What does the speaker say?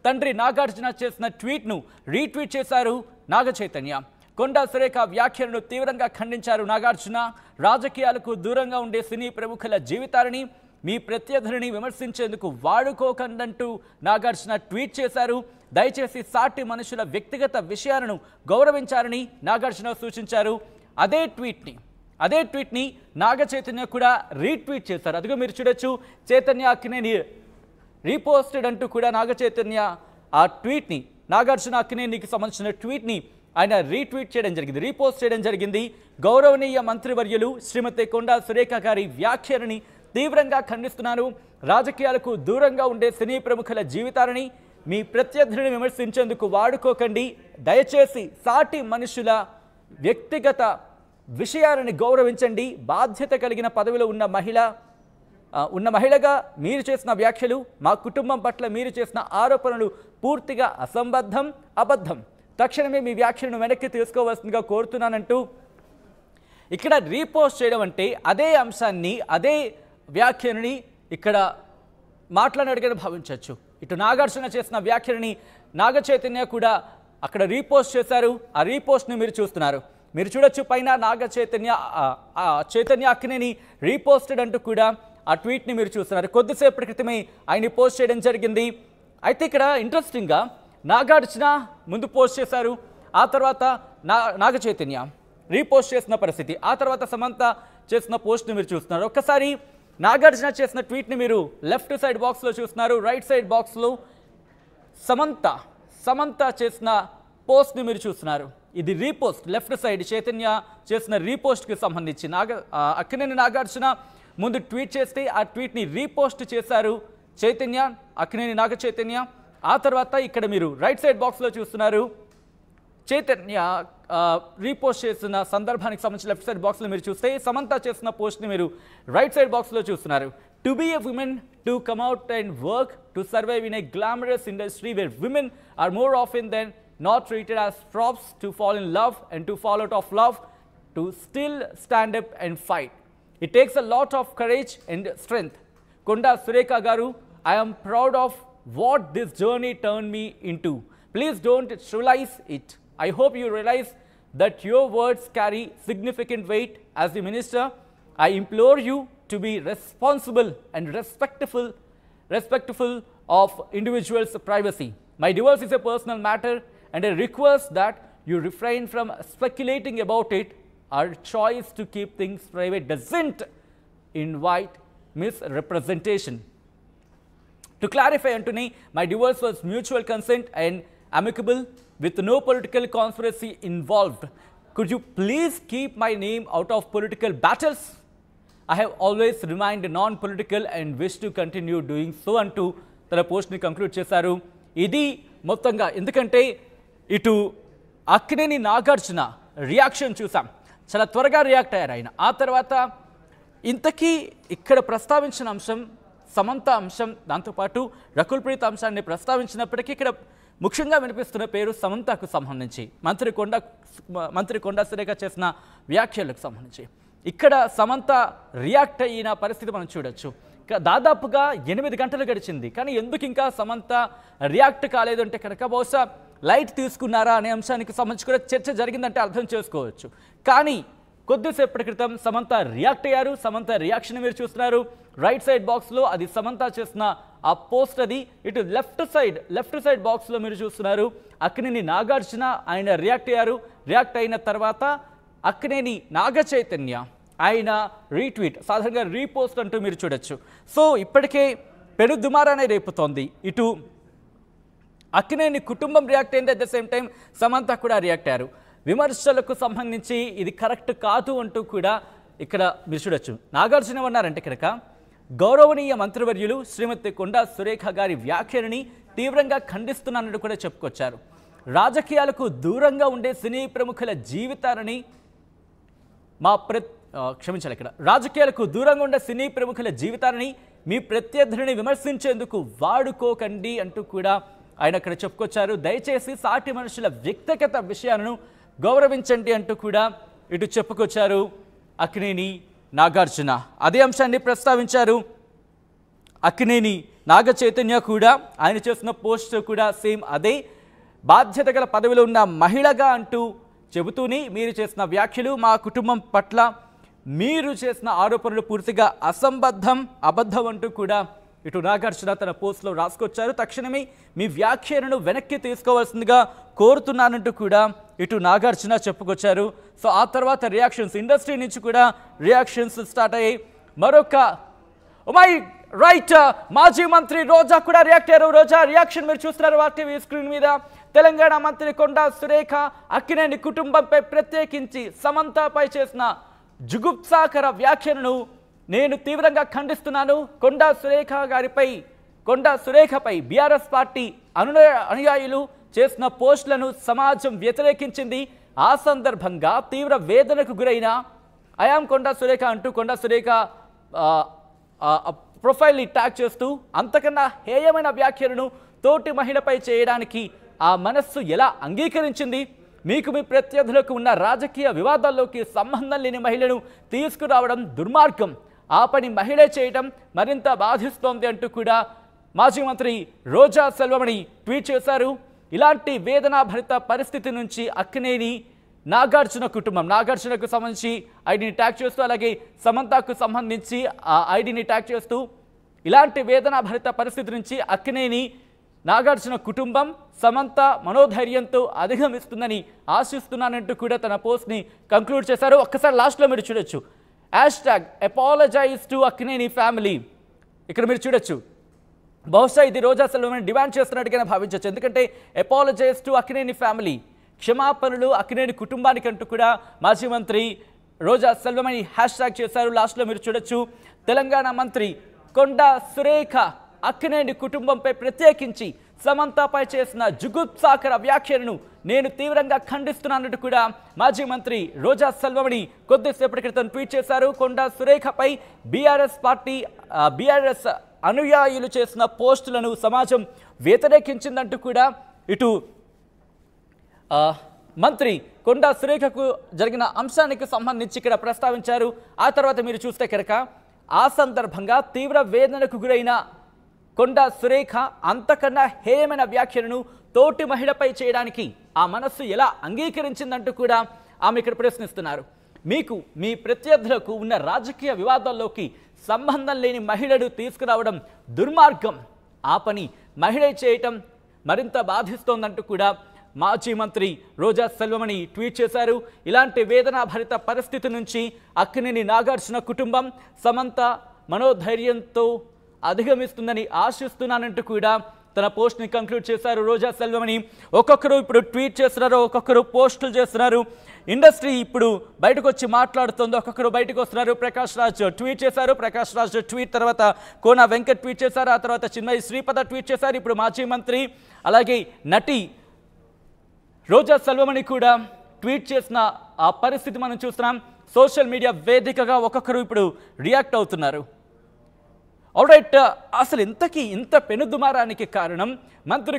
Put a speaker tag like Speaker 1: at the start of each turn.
Speaker 1: తండ్రి నాగార్జున చేసిన ట్వీట్ను రీట్వీట్ చేశారు నాగ చైతన్య. కొండా సురేఖ వ్యాఖ్యలను తీవ్రంగా ఖండించారు నాగార్జున. రాజకీయాలకు దూరంగా ఉండే సినీ ప్రముఖుల జీవితాలని మీ ప్రత్యర్థిని విమర్శించేందుకు వాడుకోకండంటూ నాగార్జున ట్వీట్ చేశారు. దయచేసి సాటి మనుషుల వ్యక్తిగత విషయాలను గౌరవించాలని నాగార్జున సూచించారు. అదే ట్వీట్ని నాగ చైతన్య కూడా రీట్వీట్ చేశారు. అదిగో మీరు చూడొచ్చు, చైతన్య అక్కినేని రీపోస్టెడ్ అంటూ కూడా నాగ చైతన్య ఆ ట్వీట్ని, నాగార్జున అక్కినేనికి సంబంధించిన ట్వీట్ని ఆయన రీట్వీట్ చేయడం జరిగింది, రీపోస్ట్ చేయడం జరిగింది. గౌరవనీయ మంత్రివర్యులు శ్రీమతి కొండా సురేఖ గారి వ్యాఖ్యలని తీవ్రంగా ఖండిస్తున్నారు. రాజకీయాలకు దూరంగా ఉండే సినీ ప్రముఖుల జీవితాలని మీ ప్రత్యర్థిని విమర్శించేందుకు వాడుకోకండి. దయచేసి సాటి మనుషుల వ్యక్తిగత విషయాలను గౌరవించండి. బాధ్యత కలిగిన పదవిలో ఉన్న మహిళగా మీరు చేసిన వ్యాఖ్యలు, మా కుటుంబం పట్ల మీరు చేసిన ఆరోపణలు పూర్తిగా అసంబద్ధం, అబద్ధం. తక్షణమే మీ వ్యాఖ్యలను వెనక్కి తీసుకోవాల్సిందిగా కోరుతున్నానంటూ ఇక్కడ రీపోస్ట్ చేయడం అంటే అదే అంశాన్ని, అదే వ్యాఖ్యలని ఇక్కడ మాట్లాడినట్టుగా భావించవచ్చు. ఇటు నాగార్జున చేసిన వ్యాఖ్యలని నాగ చైతన్య కూడా అక్కడ రీపోస్ట్ చేశారు. ఆ రీపోస్ట్ని మీరు చూస్తున్నారు. మీరు చూడొచ్చు పైన నాగ చైతన్య అక్కినేని రీపోస్టెడ్ అంటూ కూడా ఆ ట్వీట్ని మీరు చూస్తున్నారు. కొద్దిసేపటి క్రితమే ఆయన పోస్ట్ చేయడం జరిగింది. అయితే ఇక్కడ ఇంట్రెస్టింగ్గా నాగార్జున ముందు పోస్ట్ చేశారు, ఆ తర్వాత నాగ చైతన్య రీపోస్ట్ చేసిన పరిస్థితి, ఆ తర్వాత సమంత చేసిన పోస్ట్ని మీరు చూస్తున్నారు. ఒక్కసారి నాగార్జున చేసిన ట్వీట్ని మీరు లెఫ్ట్ సైడ్ బాక్స్లో చూస్తున్నారు, రైట్ సైడ్ బాక్స్లో సమంత చేసిన పోస్ట్ని మీరు చూస్తున్నారు. ఇది రీపోస్ట్, లెఫ్ట్ సైడ్ చైతన్య చేసిన రీపోస్ట్కి సంబంధించి అక్కినేని నాగార్జున ముందు ట్వీట్ చేస్తే ఆ ట్వీట్ని రీపోస్ట్ చేశారు చైతన్య, అక్కినేని నాగ చైతన్య. ఆ తర్వాత ఇక్కడ మీరు రైట్ సైడ్ బాక్స్లో చూస్తున్నారు, చైతన్య రీపోస్ట్ చేసిన సందర్భానికి సంబంధించి లెఫ్ట్ సైడ్ బాక్స్లో మీరు చూస్తే సమంత చేసిన పోస్ట్ని మీరు రైట్ సైడ్ బాక్స్లో చూస్తున్నారు. To be a women, to come out and work, to survive in a glamorous industry where women are more often than not treated as props, to fall in love and to fall out of love, to still stand up and fight. It takes a lot of courage and strength. Konda Surekha garu, I am proud of what this journey turned me into. Please don't trivialize it. I hope you realize that your words carry significant weight. As the minister, I implore you to be responsible and respectful of individuals' privacy. My divorce is a personal matter, and I request that you refrain from speculating about it. Our choice to keep things private doesn't invite misrepresentation. To clarify, Antony, my divorce was mutual consent and amicable with no political conspiracy involved. Could you please keep my name out of political battles? I have always remained non-political and wish to continue doing so అంటూ తన పోస్ట్ని conclude చేశారు. ఇది మొత్తంగా ఎందుకంటే ఇటు Akkineni Nagarjuna reaction చూసాం, చాలా త్వరగా రియాక్ట్ అయ్యారు ఆయన. ఆ తర్వాత ఇంతకీ ఇక్కడ ప్రస్తావించిన అంశం సమంత అంశం, దాంతోపాటు రకుల్ ప్రీత్ అంశాన్ని ప్రస్తావించినప్పటికీ ఇక్కడ ముఖ్యంగా వినిపిస్తున్న పేరు సమంతకు సంబంధించి, మంత్రి కొండా సురేఖ చేసిన వ్యాఖ్యలకు సంబంధించి ఇక్కడ సమంత రియాక్ట్ అయిన పరిస్థితి మనం చూడొచ్చు. దాదాపుగా 8 గంటలు గడిచింది, కానీ ఎందుకు ఇంకా సమంత రియాక్ట్ కాలేదు అంటే కనుక బహుశా లైట్ తీసుకున్నారా అనే అంశానికి సంబంధించి కూడా చర్చ జరిగిందంటే అర్థం చేసుకోవచ్చు. కానీ కొద్దిసేపటి క్రితం సమంత రియాక్ట్ అయ్యారు. సమంత రియాక్షన్ మీరు చూస్తున్నారు రైట్ సైడ్ బాక్స్లో, అది సమంత చేసిన ఆ పోస్ట్. అది ఇటు లెఫ్ట్ సైడ్ బాక్స్లో మీరు చూస్తున్నారు అక్కినేని నాగార్జున ఆయన రియాక్ట్ అయ్యారు. రియాక్ట్ అయిన తర్వాత అక్కినేని నాగ చైతన్య ఆయన రీట్వీట్, సాధారణంగా రీపోస్ట్ అంటూ మీరు చూడొచ్చు. సో ఇప్పటికే పెను దుమారానే రేపుతోంది. ఇటు అక్కినేని కుటుంబం రియాక్ట్ అయింది, at the same time Samantha కూడా రియాక్ట్ అయ్యారు. విమర్శలకు సంబంధించి ఇది కరెక్ట్ కాదు అంటూ కూడా ఇక్కడ మీరు చూడొచ్చు. నాగార్జున ఉన్నారంటే కనుక గౌరవనీయ మంత్రివర్యులు శ్రీమతి కొండా సురేఖ గారి వ్యాఖ్యలని తీవ్రంగా ఖండిస్తున్నానని కూడా చెప్పుకొచ్చారు. రాజకీయాలకు దూరంగా ఉండే సినీ ప్రముఖుల జీవితాలని రాజకీయాలకు దూరంగా ఉండే సినీ ప్రముఖుల జీవితాలని మీ ప్రత్యర్థిని విమర్శించేందుకు వాడుకోకండి అంటూ కూడా ఆయన అక్కడ చెప్పుకొచ్చారు. దయచేసి సాటి మనుషుల వ్యక్తిగత విషయాలను గౌరవించండి అంటూ కూడా ఇటు చెప్పుకొచ్చారు అక్కినేని నాగార్జున. అదే అంశాన్ని ప్రస్తావించారు అక్కినేని నాగ చైతన్య కూడా ఆయన చేసిన పోస్ట్ కూడా సేమ్ అదే. బాధ్యత గల పదవిలో ఉన్న మహిళగా అంటూ చెబుతూనే మీరు చేసిన వ్యాఖ్యలు మా కుటుంబం పట్ల మీరు చేసిన ఆరోపణలు పూర్తిగా అబద్ధం అంటూ కూడా ఇటు నాగార్జున తన పోస్ట్లో రాసుకొచ్చారు. తక్షణమే మీ వ్యాఖ్యలను వెనక్కి తీసుకోవాల్సిందిగా కోరుతున్నానంటూ కూడా ఇటు నాగార్జున చెప్పుకొచ్చారు. సో ఆ తర్వాత రియాక్షన్స్ ఇండస్ట్రీ నుంచి కూడా రియాక్షన్స్ స్టార్ట్ అయ్యాయి. మరొక మాజీ మంత్రి రోజా కూడా రియాక్ట్ అయ్యారు. రోజా రియాక్షన్ మీరు చూస్తున్నారు టీవీ స్క్రీన్ మీద. తెలంగాణ మంత్రి కొండా సురేఖ అక్కినేని కుటుంబంపై ప్రత్యేకించి సమంతపై చేసిన జుగుప్సాకర వ్యాఖ్యలను నేను తీవ్రంగా ఖండిస్తున్నాను. కొండా సురేఖపై బీఆర్ఎస్ పార్టీ అనుయాయులు చేసిన పోస్టులను సమాజం వ్యతిరేకించింది. ఆ సందర్భంగా తీవ్ర వేదనకు గురైన ఐయామ్ కొండా సురేఖ అంటూ కొండా సురేఖ ప్రొఫైల్ని ట్యాగ్ చేస్తూ అంతకన్నా హేయమైన వ్యాఖ్యలను తోటి మహిళపై చేయడానికి ఆ మనస్సు ఎలా అంగీకరించింది? మీకు మీ ప్రత్యర్థులకు ఉన్న రాజకీయ వివాదాల్లోకి సంబంధం లేని మహిళను తీసుకురావడం దుర్మార్గం. ఆ పని మహిళే చేయడం మరింత బాధిస్తోంది అంటూ కూడా మాజీ మంత్రి రోజా సెల్వమణి ట్వీట్ చేశారు. ఇలాంటి వేదనాభరిత పరిస్థితి నుంచి అక్కినేని నాగార్జునకు సంబంధించి ఐడిని ట్యాగ్ చేస్తూ అలాగే సమంతకు సంబంధించి ఆ ఐడిని ట్యాగ్ చేస్తూ ఇలాంటి వేదనాభరిత పరిస్థితి నుంచి అక్కినేని నాగార్జున కుటుంబం సమంత మనోధైర్యంతో అధిగమిస్తుందని ఆశిస్తున్నానంటూ కూడా తన పోస్ట్ని కంక్లూడ్ చేశారు. ఒక్కసారి లాస్ట్లో మీరు చూడొచ్చు #apologize to అక్కినేని ఫ్యామిలీ. ఇక్కడ మీరు చూడొచ్చు. బహుశా ఇది రోజా సెల్వమణి డిమాండ్ చేస్తున్నట్టుగానే భావించవచ్చు. ఎందుకంటే అపాలజైజ్ టు అక్కినేని ఫ్యామిలీ, క్షమాపణలు అక్కినేని కుటుంబానికి అంటూ కూడా మాజీ మంత్రి రోజా సెల్వమణి హ్యాష్ట్యాగ్ చేశారు. లాస్ట్లో మీరు చూడొచ్చు. తెలంగాణ మంత్రి కొండా సురేఖ అక్కినేని కుటుంబంపై ప్రత్యేకించి సమంతపై చేసిన జుగుప్సాకర వ్యాఖ్యలను నేను తీవ్రంగా ఖండిస్తున్నానంటూ కూడా మాజీ మంత్రి రోజా సెల్వమణి కొద్దిసేపటి క్రితం ట్వీట్ చేశారు. కొండా సురేఖపై బీఆర్ఎస్ అనుయాయులు చేసిన పోస్టులను సమాజం వ్యతిరేకించిందంటూ కూడా ఇటు మంత్రి కొండా సురేఖకు జరిగిన అంశానికి సంబంధించి ఇక్కడ ప్రస్తావించారు. ఆ తర్వాత మీరు చూస్తే కనుక ఆ సందర్భంగా తీవ్ర వేదనకు గురైన కొండా సురేఖ అంతకన్నా హేయమైన వ్యాఖ్యలను తోటి మహిళపై చేయడానికి ఆ మనస్సు ఎలా అంగీకరించిందంటూ కూడా ఆమె ఇక్కడ ప్రశ్నిస్తున్నారు. మీకు మీ ప్రత్యర్థులకు ఉన్న రాజకీయ వివాదాల్లోకి సంబంధం లేని మహిళను తీసుకురావడం దుర్మార్గం. ఆ పని మహిళ చేయటం మరింత బాధిస్తోందంటూ కూడా మాజీ మంత్రి రోజా సెల్వమణి ట్వీట్ చేశారు. ఇలాంటి వేదనాభరిత పరిస్థితి నుంచి అక్కినేని నాగార్జున కుటుంబం సమంత మనోధైర్యంతో అధిగమిస్తుందని ఆశిస్తున్నానంటూ కూడా తన పోస్ట్ని కంక్లూడ్ చేశారు రోజా సెల్వమణి. ఒక్కొక్కరు ఇప్పుడు ట్వీట్ చేస్తున్నారు, ఒక్కొక్కరు పోస్టులు చేస్తున్నారు. ఇండస్ట్రీ ఇప్పుడు బయటకు వచ్చి మాట్లాడుతుంది, ఒక్కొక్కరు బయటకు వస్తున్నారు. ప్రకాష్ రాజ్ ట్వీట్ చేశారు. ప్రకాష్ రాజ్ ట్వీట్ తర్వాత కోన వెంకట్ ట్వీట్ చేశారు. ఆ తర్వాత చిన్మయి శ్రీపద ట్వీట్ చేశారు. ఇప్పుడు మాజీ మంత్రి అలాగే నటి రోజా సెల్వమణి కూడా ట్వీట్ చేసిన ఆ పరిస్థితి మనం చూస్తున్నాం. సోషల్ మీడియా వేదికగా ఒక్కొక్కరు ఇప్పుడు రియాక్ట్ అవుతున్నారు. ఆల్రైట్, అసలు ఇంత పెనుదుమారానికి కారణం మంత్రి